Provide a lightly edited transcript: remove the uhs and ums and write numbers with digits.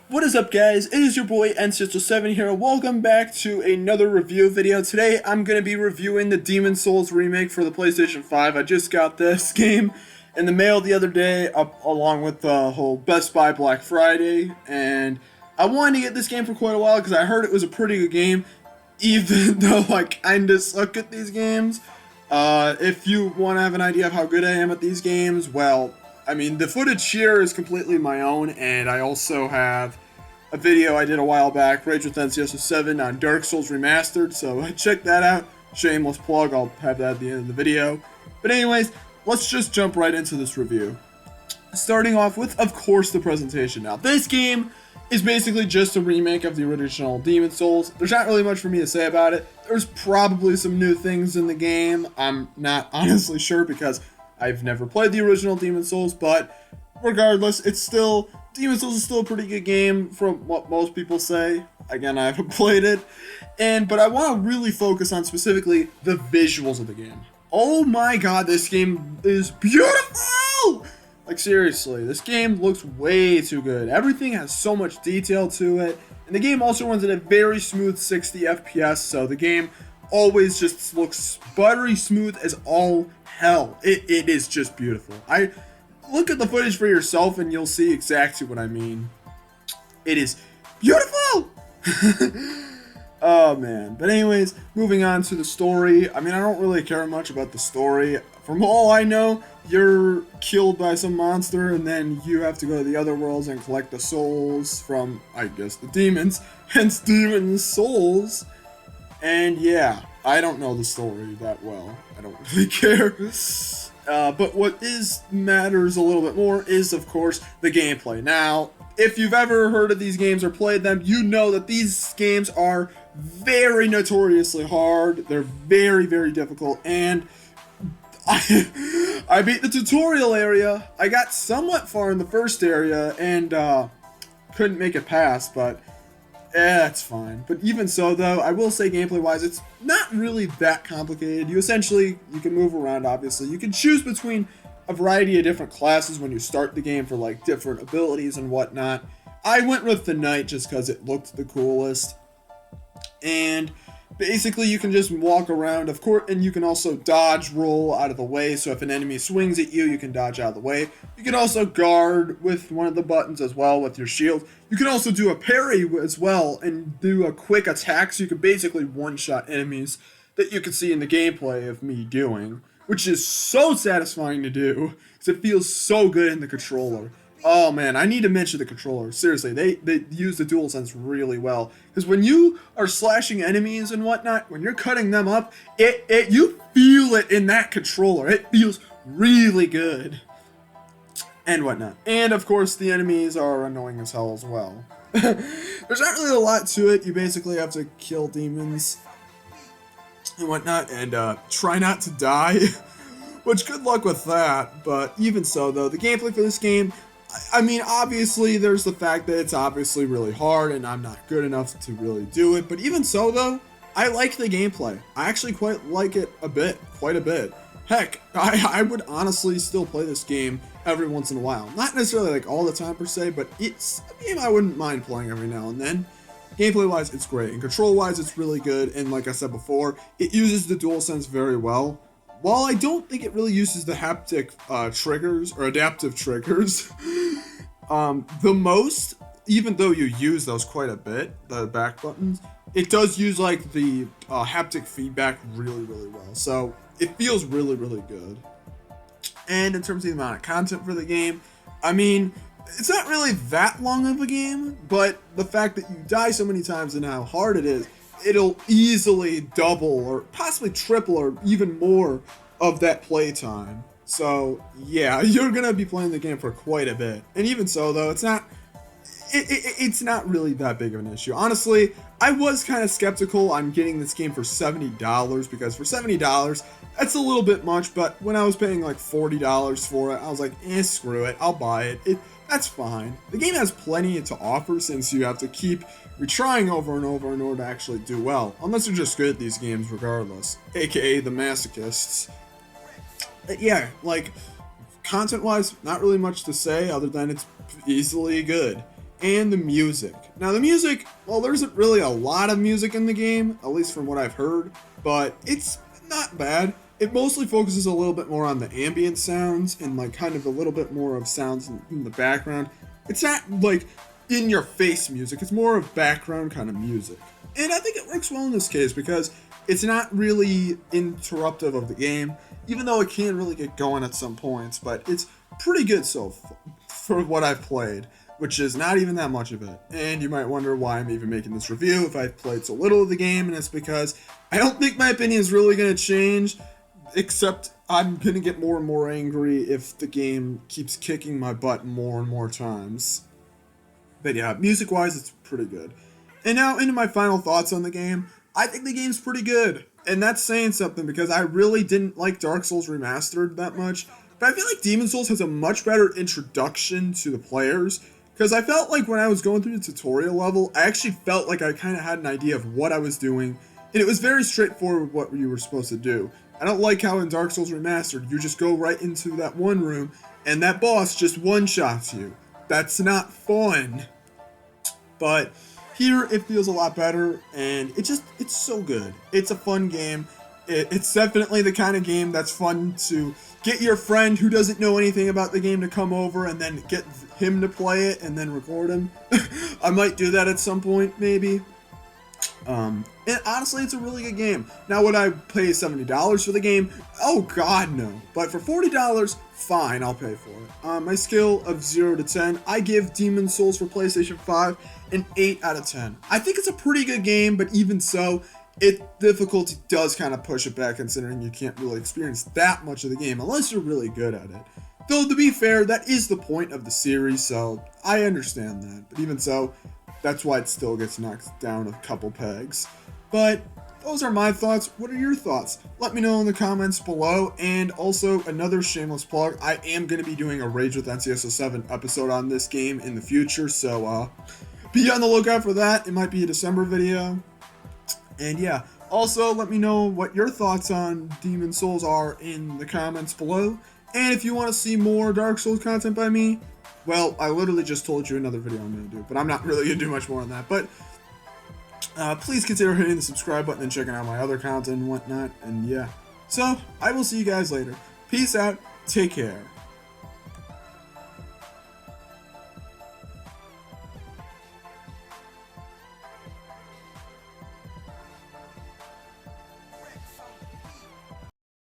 What is up, guys? It is your boy N7 here. Welcome back to another review video. Today I'm going to be reviewing the Demon's Souls remake for the PlayStation 5. I just got this game in the mail the other day along with the whole Best Buy Black Friday, and I wanted to get this game for quite a while because I heard it was a pretty good game, even though I kinda suck at these games. If you want to have an idea of how good I am at these games, well, I mean, the footage here is completely my own, and I also have a video I did a while back, Rage with N7 on Dark Souls Remastered, so check that out. Shameless plug, I'll have that at the end of the video. But anyways, let's just jump right into this review. Starting off with, of course, the presentation. Now, this game is basically just a remake of the original Demon's Souls. There's not really much for me to say about it. There's probably some new things in the game. I'm not honestly sure because I've never played the original Demon's Souls, but regardless, Demon's Souls is still a pretty good game from what most people say. Again, I haven't played it, but I want to really focus on specifically the visuals of the game. Oh my god, this game is beautiful! Like, seriously, this game looks way too good. Everything has so much detail to it, and the game also runs at a very smooth 60 FPS, so the game always just looks buttery smooth as all hell. It is just beautiful. Look at the footage for yourself and you'll see exactly what I mean. It is beautiful! Oh man. But anyways, moving on to the story. I mean, I don't really care much about the story. From all I know, you're killed by some monster and then you have to go to the other worlds and collect the souls from, I guess, the demons. Hence Demon's Souls. And yeah, I don't know the story that well. I don't really care. But what matters a little bit more is, of course, the gameplay. Now, if you've ever heard of these games or played them, you know that these games are very notoriously hard. They're very, very difficult, and I beat the tutorial area. I got somewhat far in the first area and couldn't make it past, but it's fine. But even so, though, I will say gameplay-wise, it's not really that complicated. You can move around, obviously. You can choose between a variety of different classes when you start the game for, like, different abilities and whatnot. I went with the Knight just because it looked the coolest. And basically, you can just walk around, of course, and you can also dodge roll out of the way. So if an enemy swings at you, you can dodge out of the way. You can also guard with one of the buttons as well with your shield. You can also do a parry as well and do a quick attack. So you can basically one-shot enemies that you can see in the gameplay of me doing, which is so satisfying to do because it feels so good in the controller. Oh man, I need to mention the controller. Seriously, they use the DualSense really well. Because when you are slashing enemies and whatnot, when you're cutting them up, you feel it in that controller. It feels really good. And whatnot. And of course, the enemies are annoying as hell as well. There's not really a lot to it. You basically have to kill demons and whatnot, and try not to die. Which, good luck with that. But even so, though, the gameplay for this game, I mean, obviously, there's the fact that it's obviously really hard, and I'm not good enough to really do it. But even so, though, I like the gameplay. I actually quite like it quite a bit. Heck, I would honestly still play this game every once in a while. Not necessarily like all the time per se, but it's a game I wouldn't mind playing every now and then. Gameplay-wise, it's great, and control-wise, it's really good, and like I said before, it uses the DualSense very well. While I don't think it really uses the haptic triggers, or adaptive triggers, the most, even though you use those quite a bit, the back buttons, it does use like the haptic feedback really, really well. So it feels really, really good. And in terms of the amount of content for the game, I mean, it's not really that long of a game, but the fact that you die so many times and how hard it is, it'll easily double or possibly triple or even more of that playtime. So yeah, you're gonna be playing the game for quite a bit. And even so, though, it's not really that big of an issue. Honestly, I was kind of skeptical on getting this game for $70 because for $70, that's a little bit much. But when I was paying like $40 for it, I was like, screw it, I'll buy it. That's fine. The game has plenty to offer since you have to keep retrying over and over in order to actually do well. Unless you're just good at these games regardless. AKA the masochists. Yeah, like, content-wise, not really much to say other than it's easily good. and the music. Now the music, well, there isn't really a lot of music in the game, at least from what I've heard, but it's not bad. It mostly focuses a little bit more on the ambient sounds and like kind of a little bit more of sounds in the background. It's not like in your face music, it's more of background kind of music. And I think it works well in this case because it's not really interruptive of the game, even though it can really get going at some points, but it's pretty good so far for what I've played, which is not even that much of it. And you might wonder why I'm even making this review if I've played so little of the game, and it's because I don't think my opinion is really going to change, except I'm going to get more and more angry if the game keeps kicking my butt more and more times. But yeah, music-wise, it's pretty good. And now into my final thoughts on the game. I think the game's pretty good, and that's saying something because I really didn't like Dark Souls Remastered that much, but I feel like Demon Souls has a much better introduction to the players, because I felt like when I was going through the tutorial level, I actually felt like I kind of had an idea of what I was doing, and it was very straightforward what you were supposed to do. I don't like how in Dark Souls Remastered, you just go right into that one room, and that boss just one-shots you. That's not fun. But here, it feels a lot better, and it's so good. It's a fun game. It's definitely the kind of game that's fun to get your friend who doesn't know anything about the game to come over and then get him to play it and then record him. I might do that at some point, maybe. And honestly, it's a really good game. Now, would I pay $70 for the game? Oh god, no. But for $40, fine, I'll pay for it. My scale of 0 to 10, I give Demon Souls for PlayStation 5 an 8 out of 10. I think it's a pretty good game, but even so, difficulty does kind of push it back, considering you can't really experience that much of the game unless you're really good at it. Though, to be fair, that is the point of the series, so I understand that. But even so, that's why it still gets knocked down a couple pegs. But those are my thoughts. What are your thoughts? Let me know in the comments below. And also, another shameless plug, I am going to be doing a Rage with NCSO 7 episode on this game in the future, so be on the lookout for that. It might be a December video. And yeah, also let me know what your thoughts on Demon Souls are in the comments below. And if you want to see more Dark Souls content by me, well, I literally just told you another video I'm going to do, but I'm not really going to do much more on that. But please consider hitting the subscribe button and checking out my other content and whatnot. And yeah, so I will see you guys later. Peace out. Take care.